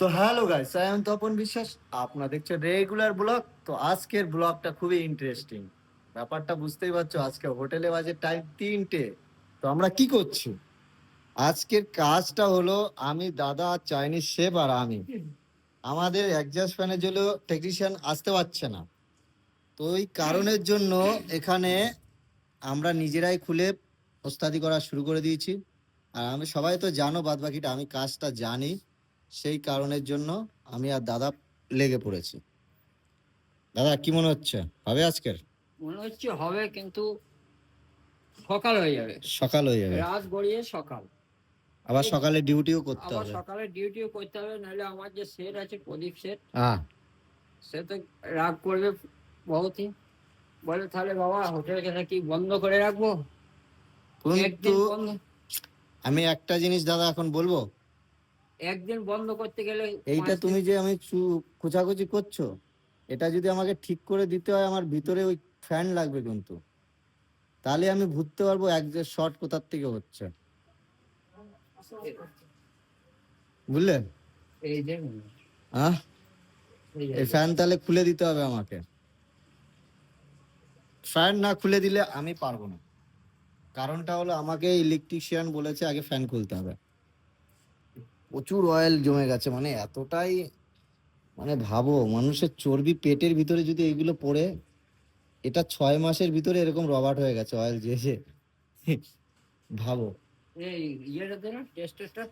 তো hello guys, I am Tapan বিশ্বাস। আপনারা দেখছেন রেগুলার ব্লগ। তো আজকের ব্লগটা খুবই ইন্টারেস্টিং। ব্যাপারটা বুঝতেই পারছো, আজকে হোটেলে বাজে টাইম 3টে। তো আমরা কি করছি? আজকের কাজটা হলো, আমি, দাদা, চাইনিজ শেফ আর আমি। আমাদের অ্যাডজাস্ট ফ্যানের জন্য টেকনিশিয়ান আসতে পারছে না। তো ওই কারণের জন্য এখানে আমরা নিজেরাই খুলে ওস্তাদি করা শুরু করে দিয়েছি। আর আমি, সবাই তো জানো বাদ বাকিটা, আমি কাজটা জানি। সেই কারণের জন্য আমি আর দাদা লেগে পড়েছি। দাদা কি মনে হচ্ছে, হবে আজকের? মনে হচ্ছে হবে, কিন্তু সকাল হয়ে যাবে। সকাল হয়ে যাবে, রাত গড়িয়ে সকাল। আবার এই সকালে ডিউটিও করতে আবার হবে। সকালে ডিউটিও করতে হবে, নাহলে আমার যে সেট আছে প্রদীপ সেট, হ্যাঁ, সে তো রাগ করবে বহুতই। বলে তাহলে বাবা হোটেলটা কি বন্ধ করে রাখবো? কিন্তু একদিন বন্ধ আমি একটা জিনিস দাদা এখন বলবো। একদিন বন্ধ করতে গেলে এইটা 5 দিন। তুমি যে আমি খোঁচাখুচি করছো, এটা যদি আমাকে ঠিক করে দিতে হয়, আমার ভিতরে ওই ফ্যান লাগবে কিন্তু। তাহলে আমি বুঝতে পারবো এক যে শর্ট কোথার থেকে হচ্ছে, বুঝলেন? এই যে হ্যাঁ, এই যে- এই ফ্যান তাহলে খুলে দিতে হবে আমাকে। ফ্যান না খুলে দিলে আমি পারবো না। কারণটা হলো, আমাকে ইলেকট্রিশিয়ান বলেছে আগে ফ্যান খুলতে হবে। প্রচুর অয়েল জমে গেছে, মানে এতটাই, মানে ভাবো মানুষের চর্বি পেটের ভিতরে যদি এইগুলো পড়ে, এটা 6 মাসের ভিতরে এরকম রবার্ট হয়ে গেছে অয়েল যে ভাবো। এই ইয়েটা দে না, টেস্টারটা।